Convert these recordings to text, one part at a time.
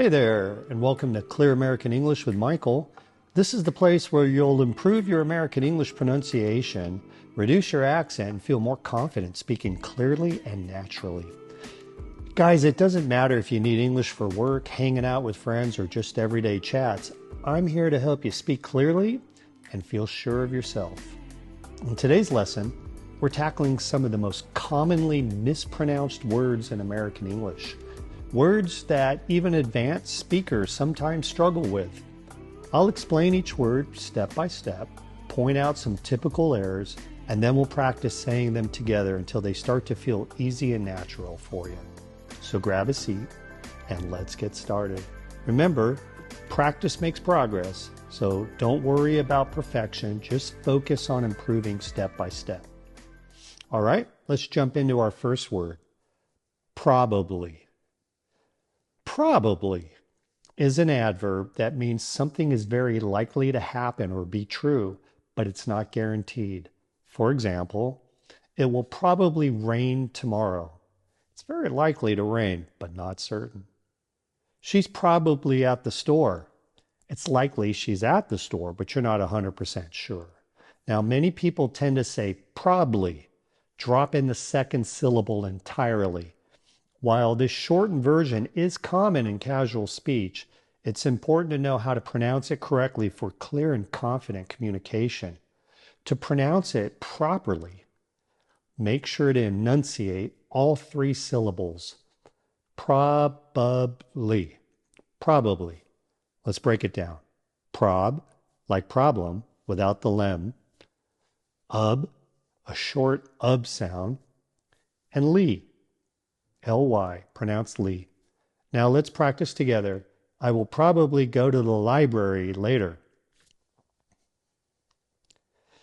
Hey there, and welcome to Clear American English with Michael. This is the place where you'll improve your American English pronunciation, reduce your accent, and feel more confident speaking clearly and naturally. Guys, it doesn't matter if you need English for work, hanging out with friends, or just everyday chats. I'm here to help you speak clearly and feel sure of yourself. In today's lesson, we're tackling some of the most commonly mispronounced words in American English. Words that even advanced speakers sometimes struggle with. I'll explain each word step by step, point out some typical errors, and then we'll practice saying them together until they start to feel easy and natural for you. So grab a seat and let's get started. Remember, practice makes progress, so don't worry about perfection, just focus on improving step by step. All right, let's jump into our first word, probably. Probably is an adverb that means something is very likely to happen or be true, but it's not guaranteed. For example, it will probably rain tomorrow. It's very likely to rain, but not certain. She's probably at the store. It's likely she's at the store, but you're not 100% sure. Now, many people tend to say probably, drop in the second syllable entirely. While this shortened version is common in casual speech, it's important to know how to pronounce it correctly for clear and confident communication. To pronounce it properly, make sure to enunciate all three syllables. Probably. Probably. Let's break it down. Prob, like problem, without the lem. Ub, a short ub sound. And ly. L-Y, pronounced Lee. Now let's practice together. I will probably go to the library later.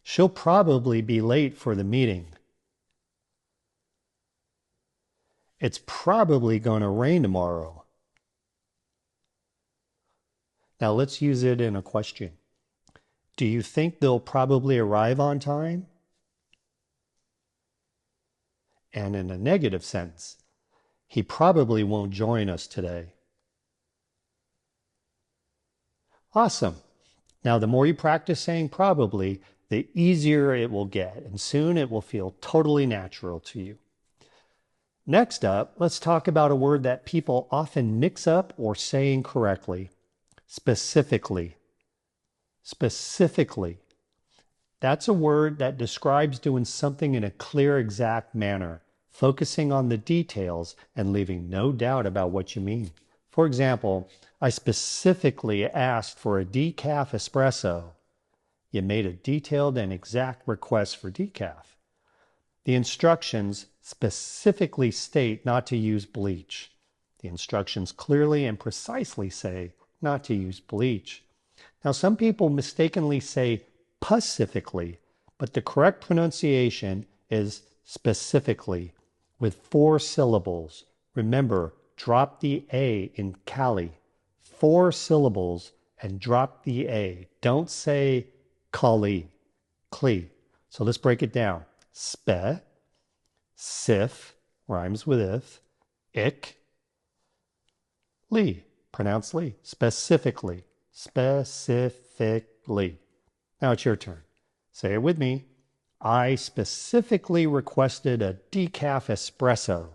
She'll probably be late for the meeting. It's probably going to rain tomorrow. Now let's use it in a question. Do you think they'll probably arrive on time? And in a negative sense, he probably won't join us today. Awesome. Now, the more you practice saying probably, the easier it will get, and soon it will feel totally natural to you. Next up, let's talk about a word that people often mix up or say incorrectly. Specifically. Specifically. That's a word that describes doing something in a clear, exact manner, focusing on the details and leaving no doubt about what you mean. For example, I specifically asked for a decaf espresso. You made a detailed and exact request for decaf. The instructions specifically state not to use bleach. The instructions clearly and precisely say not to use bleach. Now, some people mistakenly say pacifically, but the correct pronunciation is specifically, with 4 syllables. Remember, drop the A in Cali. 4 syllables and drop the A. Don't say Kali, Kli. So let's break it down. Spe, sif, rhymes with if, ik, li, pronounced li, specifically, specifically. Now it's your turn. Say it with me. I specifically requested a decaf espresso.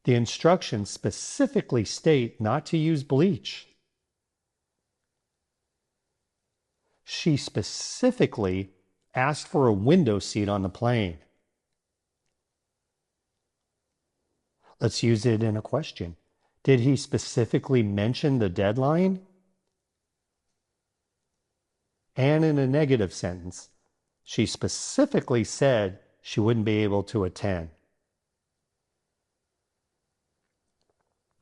The instructions specifically state not to use bleach. She specifically asked for a window seat on the plane. Let's use it in a question. Did he specifically mention the deadline? And in a negative sentence, she specifically said she wouldn't be able to attend.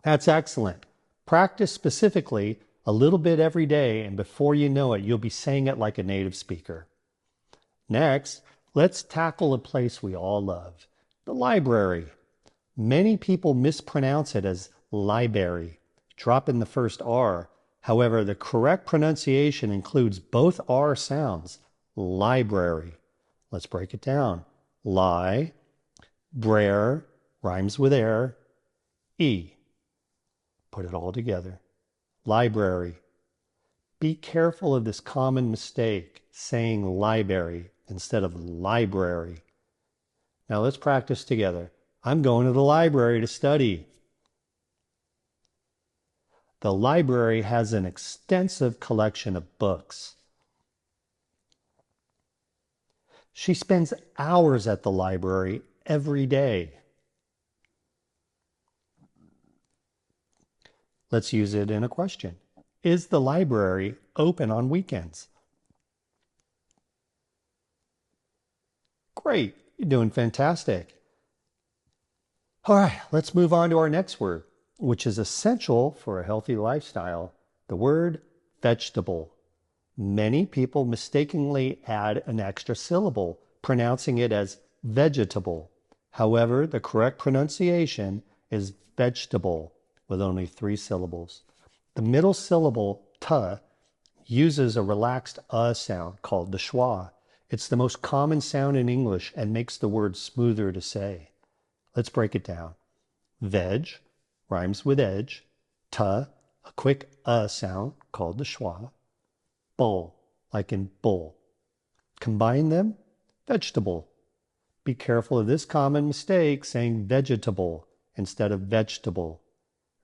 That's excellent. Practice specifically a little bit every day, and before you know it, you'll be saying it like a native speaker. Next, let's tackle a place we all love, the library. Many people mispronounce it as library. Drop in the first R. However, the correct pronunciation includes both R sounds. Library. Let's break it down. Lie, brer, rhymes with air, E. Put it all together. Library. Be careful of this common mistake, saying library instead of library. Now let's practice together. I'm going to the library to study. The library has an extensive collection of books. She spends hours at the library every day. Let's use it in a question. Is the library open on weekends? Great, you're doing fantastic. All right, let's move on to our next word, which is essential for a healthy lifestyle, the word vegetable. Many people mistakenly add an extra syllable, pronouncing it as vegetable. However, the correct pronunciation is vegetable with only 3 syllables. The middle syllable, t, uses a relaxed sound called the schwa. It's the most common sound in English and makes the word smoother to say. Let's break it down. Veg rhymes with edge. T, a quick sound called the schwa. Bull, like in bull. Combine them, vegetable. Be careful of this common mistake, saying vegetable instead of vegetable.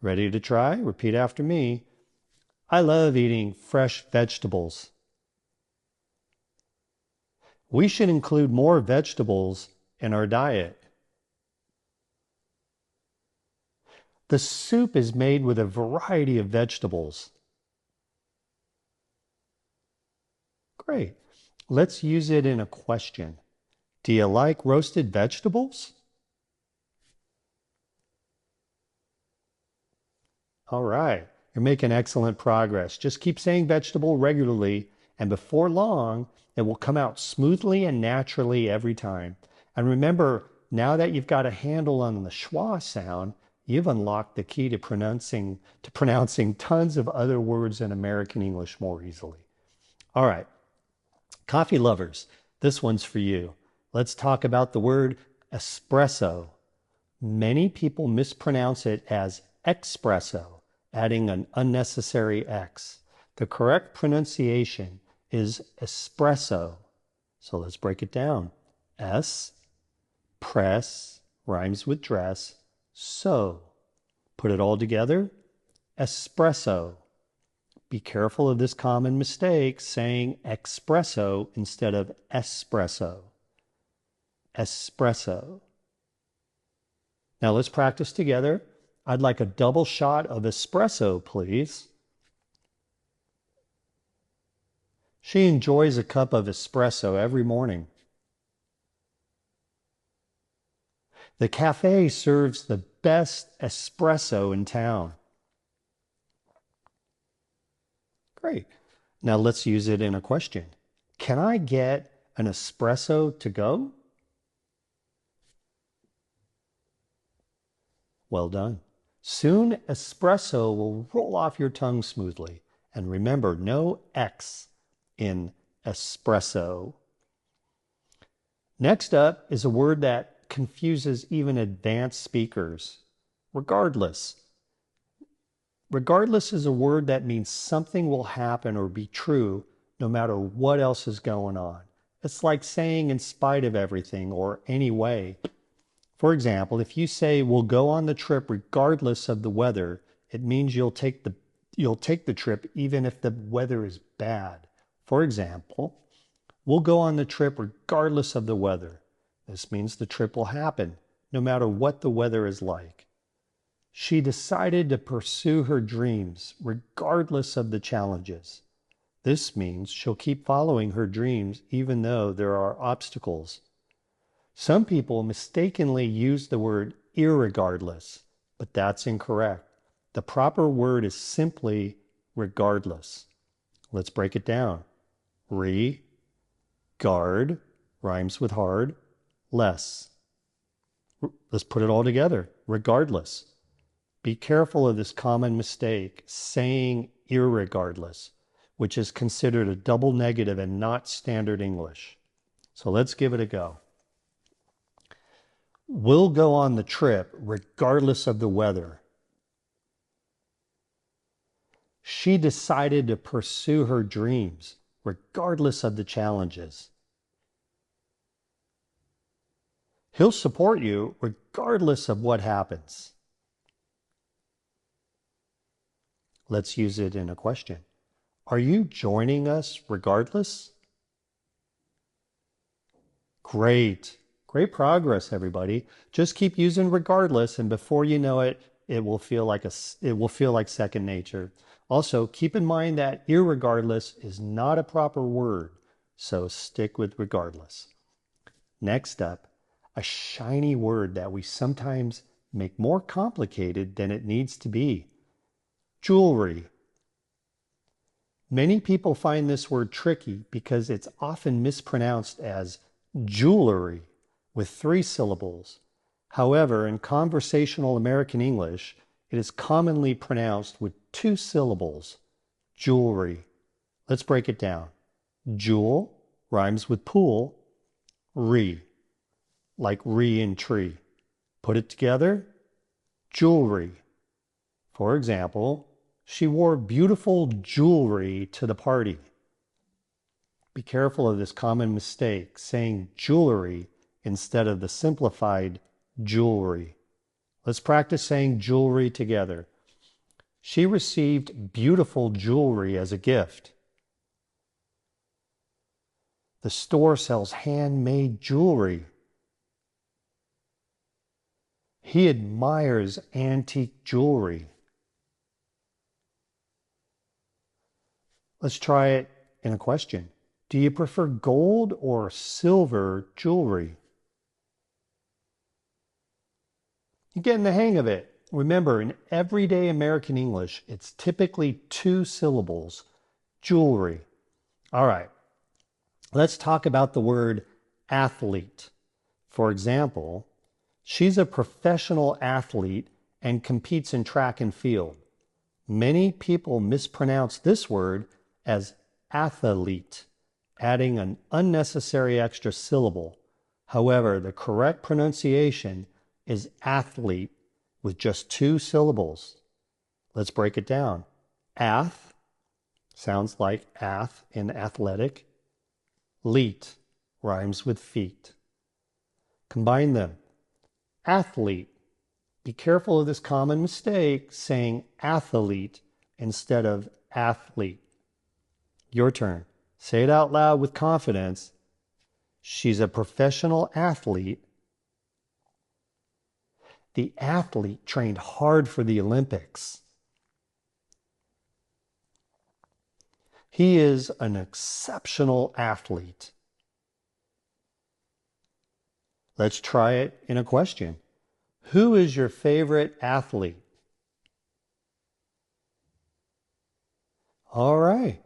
Ready to try? Repeat after me. I love eating fresh vegetables. We should include more vegetables in our diet. The soup is made with a variety of vegetables. Great. Let's use it in a question. Do you like roasted vegetables? All right. You're making excellent progress. Just keep saying vegetable regularly, and before long, it will come out smoothly and naturally every time. And remember, now that you've got a handle on the schwa sound, you've unlocked the key to pronouncing tons of other words in American English more easily. All right. Coffee lovers, this one's for you. Let's talk about the word espresso. Many people mispronounce it as espresso, adding an unnecessary X. The correct pronunciation is espresso. So let's break it down. S, press, rhymes with dress, so. Put it all together, espresso. Be careful of this common mistake, saying espresso instead of espresso. Espresso. Now let's practice together. I'd like a double shot of espresso, please. She enjoys a cup of espresso every morning. The cafe serves the best espresso in town. Great. Now let's use it in a question. Can I get an espresso to go? Well done. Soon espresso will roll off your tongue smoothly. And remember, no X in espresso. Next up is a word that confuses even advanced speakers. Regardless. Regardless is a word that means something will happen or be true no matter what else is going on. It's like saying in spite of everything or anyway. For example, if you say we'll go on the trip regardless of the weather, it means you'll take the trip even if the weather is bad. For example, we'll go on the trip regardless of the weather. This means the trip will happen no matter what the weather is like. She decided to pursue her dreams regardless of the challenges. This means she'll keep following her dreams even though there are obstacles. Some people mistakenly use the word irregardless, but that's incorrect. The proper word is simply regardless. Let's break it down. Guard rhymes with hard, less. Let's put it all together. Regardless. Be careful of this common mistake, saying irregardless, which is considered a double negative and not standard English. So let's give it a go. We'll go on the trip regardless of the weather. She decided to pursue her dreams, regardless of the challenges. He'll support you regardless of what happens. Let's use it in a question. Are you joining us regardless? Great. Great progress, everybody. Just keep using regardless, and before you know it, it will feel like second nature. Also, keep in mind that irregardless is not a proper word, so stick with regardless. Next up, a shiny word that we sometimes make more complicated than it needs to be. Jewelry. Many people find this word tricky because it's often mispronounced as jewelry with 3 syllables. However, in conversational American English, it is commonly pronounced with 2 syllables, jewelry. Let's break it down. Jewel rhymes with pool, like re in tree. Put it together, jewelry. For example, she wore beautiful jewelry to the party. Be careful of this common mistake, saying jewelry instead of the simplified jewelry. Let's practice saying jewelry together. She received beautiful jewelry as a gift. The store sells handmade jewelry. He admires antique jewelry. Let's try it in a question. Do you prefer gold or silver jewelry? You're getting the hang of it. Remember, in everyday American English, it's typically 2 syllables, jewelry. All right, let's talk about the word athlete. For example, she's a professional athlete and competes in track and field. Many people mispronounce this word as athlete, adding an unnecessary extra syllable. However, the correct pronunciation is athlete with just 2 syllables. Let's break it down. Ath sounds like ath in athletic. Leet rhymes with feet. Combine them. Athlete. Be careful of this common mistake, saying athlete instead of athlete. Your turn. Say it out loud with confidence. She's a professional athlete. The athlete trained hard for the Olympics. He is an exceptional athlete. Let's try it in a question. Who is your favorite athlete? All right.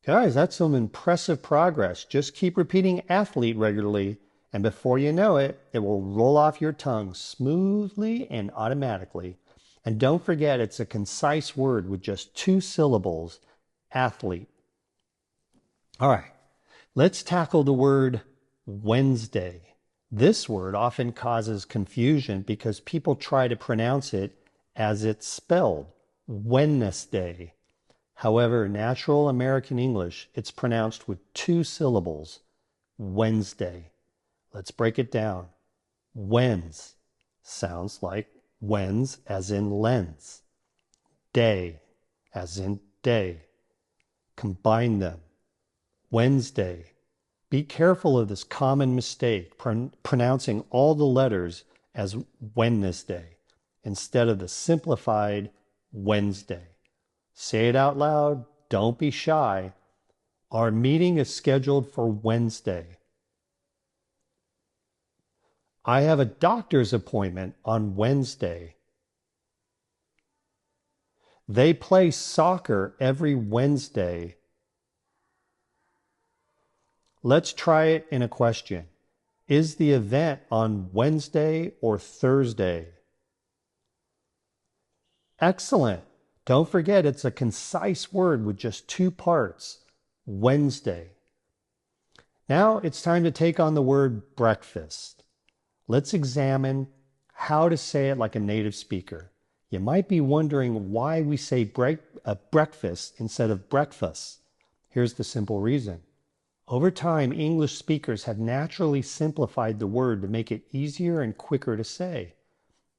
Guys, that's some impressive progress. Just keep repeating athlete regularly, and before you know it, it will roll off your tongue smoothly and automatically. And don't forget, it's a concise word with just 2 syllables, athlete. All right, let's tackle the word Wednesday. This word often causes confusion because people try to pronounce it as it's spelled, Wednesday. However, in natural American English, it's pronounced with 2 syllables, Wednesday. Let's break it down. Wens sounds like wens as in lens. Day as in day. Combine them. Wednesday. Be careful of this common mistake, pronouncing all the letters as Wednesday instead of the simplified Wednesday. Say it out loud. Don't be shy. Our meeting is scheduled for Wednesday. I have a doctor's appointment on Wednesday. They play soccer every Wednesday. Let's try it in a question. Is the event on Wednesday or Thursday? Excellent. Don't forget, it's a concise word with just 2 parts, Wednesday. Now it's time to take on the word breakfast. Let's examine how to say it like a native speaker. You might be wondering why we say breakfast instead of breakfast. Here's the simple reason. Over time, English speakers have naturally simplified the word to make it easier and quicker to say.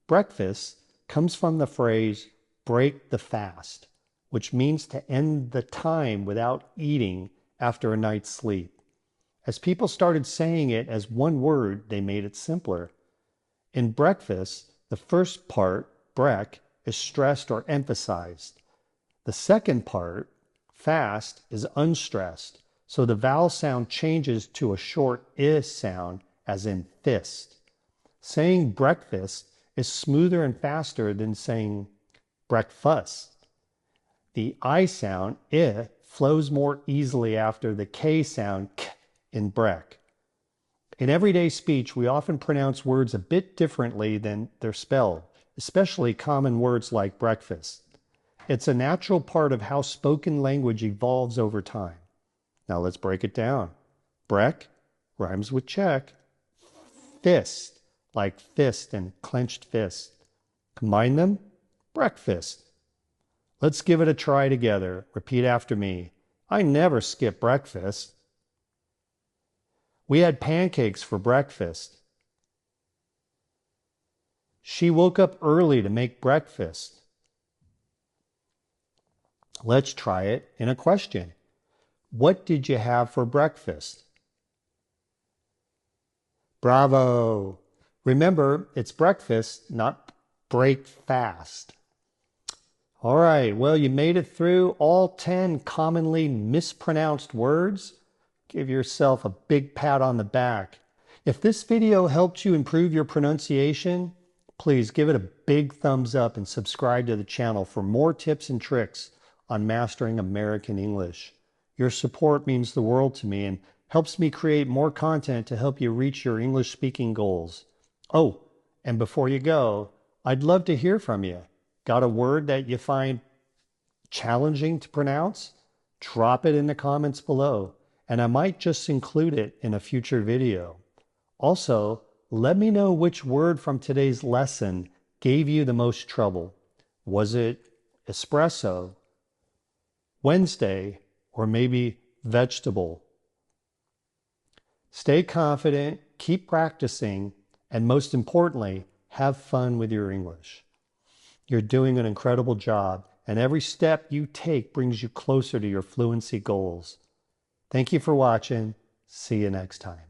Breakfast comes from the phrase break the fast, which means to end the time without eating after a night's sleep. As people started saying it as one word, they made it simpler. In breakfast, the first part, brek, is stressed or emphasized. The second part, fast, is unstressed, so the vowel sound changes to a short I sound, as in fist. Saying breakfast is smoother and faster than saying breakfast. The I sound, I, flows more easily after the K sound, k, in brek. In everyday speech, we often pronounce words a bit differently than they're spelled, especially common words like breakfast. It's a natural part of how spoken language evolves over time. Now let's break it down. Brek rhymes with check. Fist, like fist and clenched fist. Combine them, breakfast. Let's give it a try together. Repeat after me. I never skip breakfast. We had pancakes for breakfast. She woke up early to make breakfast. Let's try it in a question. What did you have for breakfast? Bravo! Remember, it's breakfast, not break fast. All right, well, you made it through all 10 commonly mispronounced words. Give yourself a big pat on the back. If this video helped you improve your pronunciation, please give it a big thumbs up and subscribe to the channel for more tips and tricks on mastering American English. Your support means the world to me and helps me create more content to help you reach your English speaking goals. Oh, and before you go, I'd love to hear from you. Got a word that you find challenging to pronounce? Drop it in the comments below, and I might just include it in a future video. Also, let me know which word from today's lesson gave you the most trouble. Was it espresso, Wednesday, or maybe vegetable? Stay confident, keep practicing, and most importantly, have fun with your English. You're doing an incredible job, and every step you take brings you closer to your fluency goals. Thank you for watching. See you next time.